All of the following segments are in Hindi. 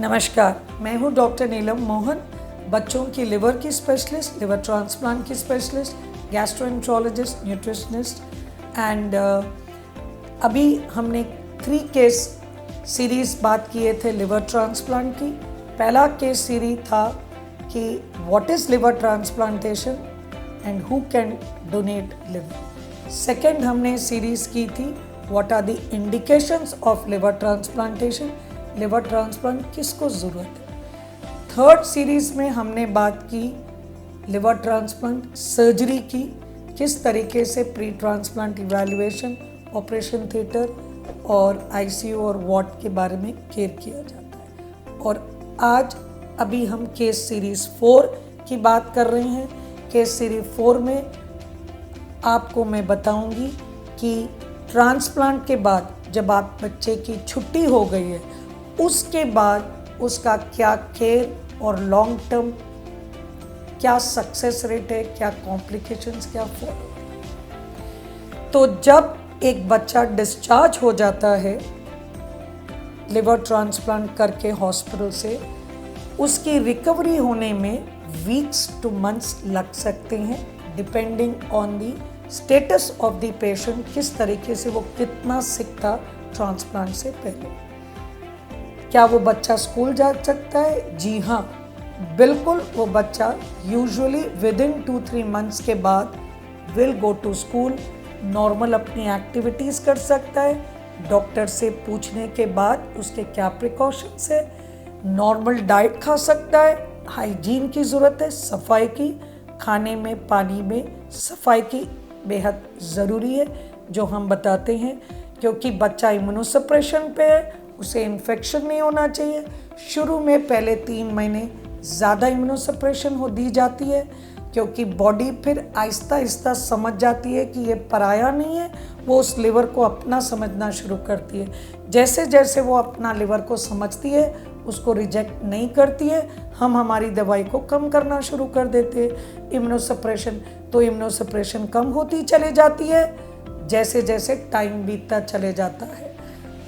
नमस्कार, मैं हूं डॉक्टर नीलम मोहन, बच्चों की लिवर की स्पेशलिस्ट, लिवर ट्रांसप्लांट की स्पेशलिस्ट, गैस्ट्रोएंट्रोलॉजिस्ट, न्यूट्रिशनिस्ट एंड अभी हमने 3 केस सीरीज़ बात किए थे लिवर ट्रांसप्लांट की। पहला केस सीरीज था कि what is liver transplantation and who can donate liver. Second हमने सीरीज़ की थी what are the indications of liver transplantation, liver transplant किसको ज़रूरत है। थर्ड सीरीज़ में हमने बात की लिवर ट्रांसप्लांट सर्जरी की, किस तरीके से pre transplant evaluation, operation theatre और आईसीयू और वार्ड के बारे में केयर किया जाता है। और आज अभी हम केस सीरीज़ 4 की बात कर रहे हैं। केस सीरीज 4 में आपको मैं बताऊंगी कि ट्रांसप्लांट के बाद जब आप बच्चे की छुट्टी हो गई है उसके बाद उसका क्या केयर और लॉन्ग टर्म क्या सक्सेस रेट है, क्या कॉम्प्लिकेशंस, क्या फॉलो। तो जब एक बच्चा डिस्चार्ज हो जाता है लिवर ट्रांसप्लांट करके हॉस्पिटल से, उसकी रिकवरी होने में वीक्स टू मंथ्स लग सकते हैं depending on the status of the patient, किस तरीके से वो कितना सिक था ट्रांसप्लांट से पहले। क्या वो बच्चा स्कूल जा सकता है? जी हाँ, बिल्कुल। वो बच्चा यूजुअली विद इन 2-3 मंथ्स के बाद will go to school, normal अपनी एक्टिविटीज़ कर सकता है। डॉक्टर से पूछने के बाद उसके क्या प्रिकॉशंस है, नॉर्मल डाइट खा सकता है, हाइजीन की ज़रूरत है, सफाई की, खाने में पानी में सफाई की बेहद ज़रूरी है जो हम बताते हैं, क्योंकि बच्चा इम्यूनोसप्रेशन पे है, उसे इन्फेक्शन नहीं होना चाहिए। शुरू में पहले 3 महीने ज़्यादा इम्यूनोसप्रेशन हो दी जाती है क्योंकि बॉडी फिर आहिस्ता आहिस्ता समझ जाती है कि ये पराया नहीं है, वो उस लिवर को अपना समझना शुरू करती है। जैसे जैसे वो अपना लिवर को समझती है, उसको रिजेक्ट नहीं करती है, हम हमारी दवाई को कम करना शुरू कर देते हैं इम्यूनोसप्रेशन। तो इम्यूनोसप्रेशन कम होती चली जाती है जैसे जैसे टाइम बीतता चले जाता है।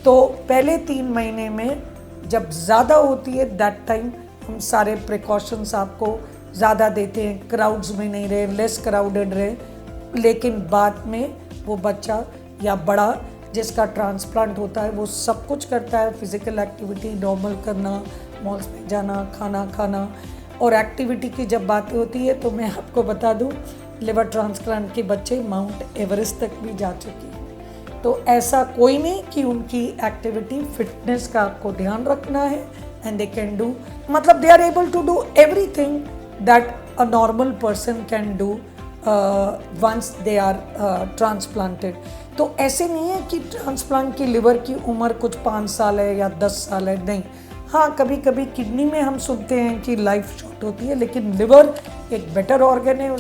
तो पहले 3 महीने में जब ज़्यादा होती है दैट टाइम हम सारे प्रिकॉशंस आपको ज़्यादा देते हैं, क्राउड्स में नहीं रहे, लेस क्राउडेड रहे। लेकिन बाद में वो बच्चा या बड़ा जिसका ट्रांसप्लांट होता है वो सब कुछ करता है, फिज़िकल एक्टिविटी नॉर्मल करना, मॉल्स में जाना, खाना खाना। और एक्टिविटी की जब बात होती है तो मैं आपको बता दूं, लिवर ट्रांसप्लांट के बच्चे माउंट एवरेस्ट तक भी जा चुके हैं। तो ऐसा कोई नहीं कि उनकी एक्टिविटी फिटनेस का आपको ध्यान रखना है एंड दे कैन डू, मतलब they are able to do everything that a normal person can do once they are transplanted. तो ऐसे नहीं है कि ट्रांसप्लांट की लिवर की उम्र कुछ 5 साल है या 10 साल है, नहीं। हाँ, कभी कभी किडनी में हम सुनते हैं कि लाइफ शॉर्ट होती है, लेकिन लिवर एक बेटर ऑर्गन है,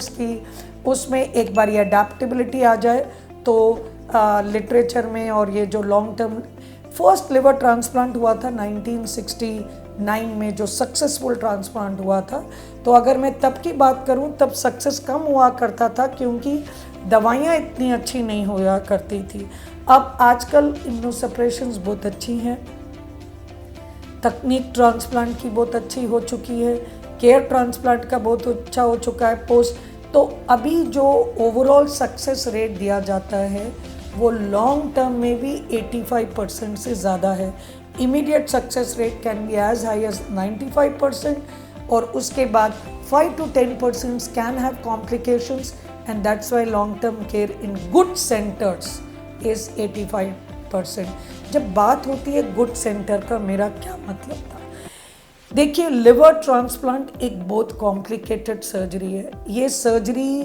उसमें एक बार अडेप्टेबिलिटी आ जाए तो लिटरेचर में और ये जो long term first liver transplant हुआ था 1969 में, जो सक्सेसफुल ट्रांसप्लांट हुआ था। तो अगर मैं तब की बात करूं तब सक्सेस कम हुआ करता था क्योंकि दवाइयाँ इतनी अच्छी नहीं हुआ करती थी। अब आजकल इम्यूनोसप्रेशंस बहुत अच्छी हैं, तकनीक ट्रांसप्लांट की बहुत अच्छी हो चुकी है, केयर ट्रांसप्लांट का बहुत अच्छा हो चुका है पोस्ट। तो अभी जो ओवरऑल सक्सेस रेट दिया जाता है वो लॉन्ग टर्म में भी 85% से ज़्यादा है। Immediate success rate can be as high as 95% और उसके बाद 5 to 10% can have complications and that's why long term care in good centres is 85%। जब बात होती है गुड सेंटर का, मेरा क्या मतलब था? देखिए, लिवर ट्रांसप्लांट एक बहुत कॉम्प्लिकेटेड सर्जरी है। ये सर्जरी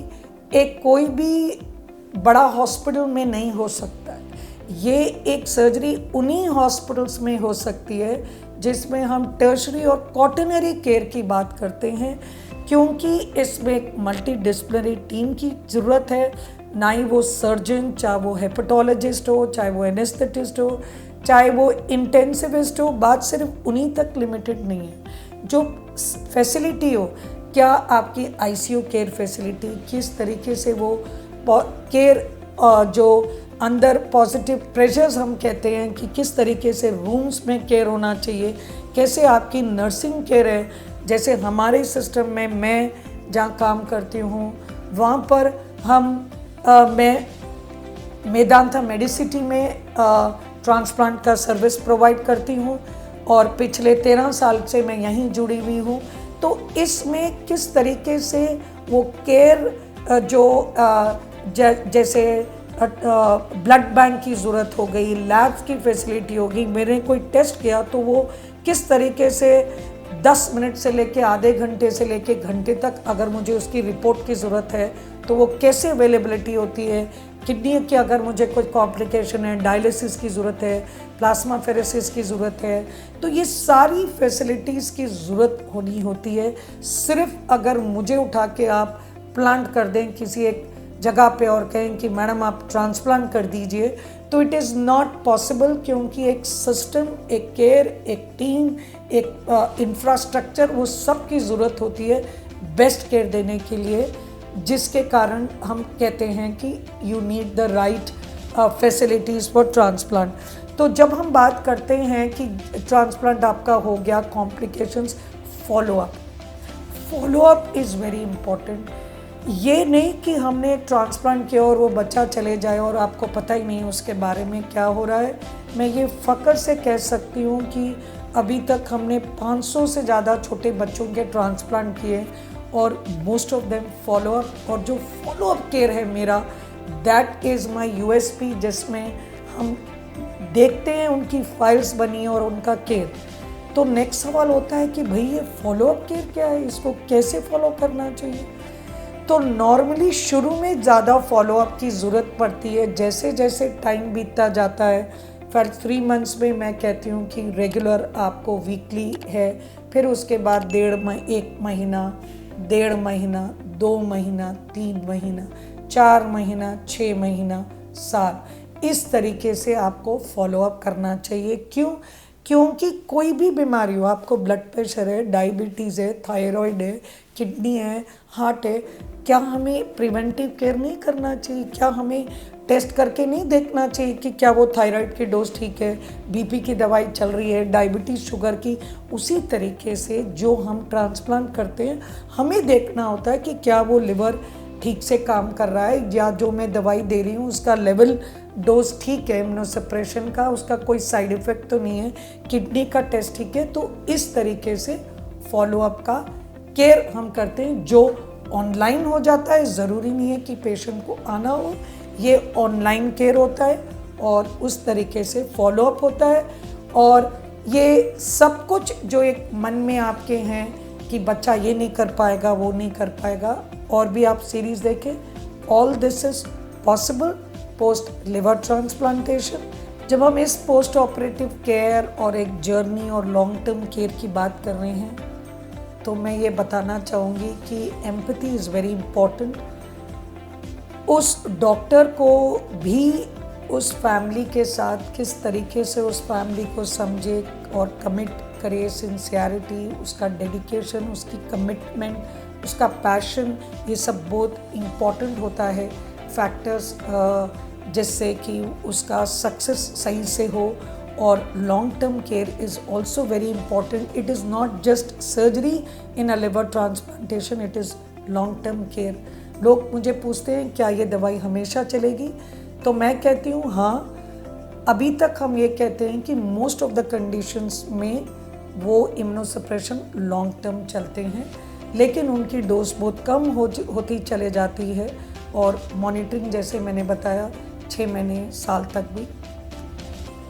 एक कोई भी बड़ा हॉस्पिटल में नहीं हो सकता है। ये एक सर्जरी उन्हीं हॉस्पिटल्स में हो सकती है जिसमें हम टर्शरी और क्वाटरनरी केयर की बात करते हैं, क्योंकि इसमें एक मल्टी डिसिप्लिनरी टीम की ज़रूरत है। ना ही वो सर्जन, चाहे वो हेपेटोलॉजिस्ट हो, चाहे वो एनेस्थेटिस्ट हो, चाहे वो इंटेंसिविस्ट हो, बात सिर्फ उन्हीं तक लिमिटेड नहीं है। जो फैसिलिटी हो, क्या आपकी आईसीयू केयर फैसिलिटी, किस तरीके से वो केयर जो अंदर पॉजिटिव प्रेशर्स हम कहते हैं कि किस तरीके से रूम्स में केयर होना चाहिए, कैसे आपकी नर्सिंग केयर है। जैसे हमारे सिस्टम में मैं जहाँ काम करती हूँ वहाँ पर मैं मेदांता मेडिसिटी में ट्रांसप्लांट का सर्विस प्रोवाइड करती हूँ और पिछले 13 साल से मैं यहीं जुड़ी हुई हूँ। तो इसमें किस तरीके से वो केयर जैसे ब्लड बैंक की ज़रूरत हो गई, लैब्स की फैसिलिटी होगी, मैंने कोई टेस्ट किया तो वो किस तरीके से 10 मिनट से लेके आधे घंटे से लेके घंटे तक अगर मुझे उसकी रिपोर्ट की ज़रूरत है तो वो कैसे अवेलेबिलिटी होती है। किडनी की अगर मुझे कोई कॉम्प्लिकेशन है, डायलिसिस की ज़रूरत है, प्लाज्मा फेरेसिस की ज़रूरत है, तो ये सारी फैसिलिटीज़ की ज़रूरत होनी होती है। सिर्फ अगर मुझे उठा के आप प्लांट कर दें किसी एक जगह पे और कहें कि मैडम आप ट्रांसप्लांट कर दीजिए, तो इट इज़ नॉट पॉसिबल, क्योंकि एक सिस्टम, एक केयर, एक टीम, एक इंफ्रास्ट्रक्चर, वो सब की ज़रूरत होती है बेस्ट केयर देने के लिए, जिसके कारण हम कहते हैं कि you need the right facilities for transplant. तो जब हम बात करते हैं कि ट्रांसप्लांट आपका हो गया, complications, follow up is very important. ये नहीं कि हमने ट्रांसप्लांट किया और वो बच्चा चले जाए और आपको पता ही नहीं उसके बारे में क्या हो रहा है। मैं ये फ़ख्र से कह सकती हूँ कि अभी तक हमने 500 से ज़्यादा छोटे बच्चों के ट्रांसप्लांट किए और most of them follow up. और जो फॉलो अप केयर है मेरा, दैट इज़ माई USP, जिसमें हम देखते हैं उनकी फाइल्स बनी और उनका केयर। तो नेक्स्ट सवाल होता है कि भाई ये फॉलो अप केयर क्या है, इसको कैसे फॉलो करना चाहिए। तो नॉर्मली शुरू में ज़्यादा फॉलोअप की ज़रूरत पड़ती है, जैसे जैसे टाइम बीतता जाता है। फिर 3 मंथ्स में मैं कहती हूँ कि रेगुलर आपको वीकली है, फिर उसके बाद 1 महीना, 1.5 महीना, 2 महीना, 3 महीना, 4 महीना, 6 महीना, साल, इस तरीके से आपको फॉलोअप करना चाहिए। क्यों? क्योंकि कोई भी बीमारी हो, आपको ब्लड प्रेशर है, डायबिटीज़ है, थायराइड है, किडनी है, हार्ट है, क्या हमें प्रिवेंटिव केयर नहीं करना चाहिए? क्या हमें टेस्ट करके नहीं देखना चाहिए कि क्या वो थायराइड की डोज ठीक है, बीपी की दवाई चल रही है, डायबिटीज़, शुगर की? उसी तरीके से जो हम ट्रांसप्लांट करते हैं, हमें देखना होता है कि क्या वो लिवर ठीक से काम कर रहा है, या जो मैं दवाई दे रही हूँ उसका लेवल, डोज ठीक है, इम्यूनोसप्रेशन का, उसका कोई साइड इफ़ेक्ट तो नहीं है, किडनी का टेस्ट ठीक है। तो इस तरीके से फॉलोअप का केयर हम करते हैं, जो ऑनलाइन हो जाता है। ज़रूरी नहीं है कि पेशेंट को आना हो, ये ऑनलाइन केयर होता है और उस तरीके से फॉलोअप होता है। और ये सब कुछ जो एक मन में आपके हैं कि बच्चा ये नहीं कर पाएगा, वो नहीं कर पाएगा, और भी आप सीरीज़ देखें, all this is possible post liver transplantation. जब हम इस पोस्ट ऑपरेटिव केयर और एक जर्नी और लॉन्ग टर्म केयर की बात कर रहे हैं, तो मैं ये बताना चाहूँगी कि एम्पैथी इज़ वेरी इम्पॉर्टेंट। उस डॉक्टर को भी उस फैमिली के साथ किस तरीके से उस फैमिली को समझे और कमिट करे, सिंसियरिटी, उसका डेडिकेशन, उसकी कमिटमेंट, उसका पैशन, ये सब बहुत इम्पॉर्टेंट होता है फैक्टर्स, जिससे कि उसका सक्सेस सही से हो। और long term care is also very important. It is not just surgery in a liver transplantation, it is long term care. लोग मुझे पूछते हैं क्या ये दवाई हमेशा चलेगी, तो मैं कहती हूँ हाँ, अभी तक हम ये कहते हैं कि मोस्ट ऑफ द कंडीशंस में वो इम्यूनोसप्रेशन लॉन्ग टर्म चलते हैं, लेकिन उनकी डोज बहुत कम होती चले जाती है और मॉनिटरिंग, जैसे मैंने बताया, 6 महीने, साल तक भी।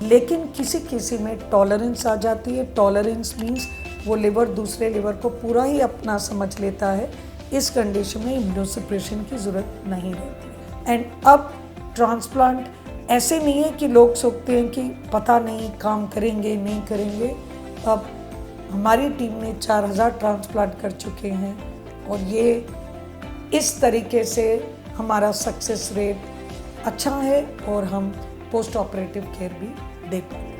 लेकिन किसी किसी में टॉलरेंस आ जाती है। टॉलरेंस मीन्स वो लिवर दूसरे लिवर को पूरा ही अपना समझ लेता है। इस कंडीशन में इम्यूनोसप्रेशन की ज़रूरत नहीं रहती। एंड अब ट्रांसप्लांट ऐसे नहीं है कि लोग सोचते हैं कि पता नहीं काम करेंगे नहीं करेंगे। अब हमारी टीम ने 4000 ट्रांसप्लांट कर चुके हैं और ये इस तरीके से हमारा सक्सेस रेट अच्छा है और हम पोस्ट ऑपरेटिव केयर भी दे पाते हैं।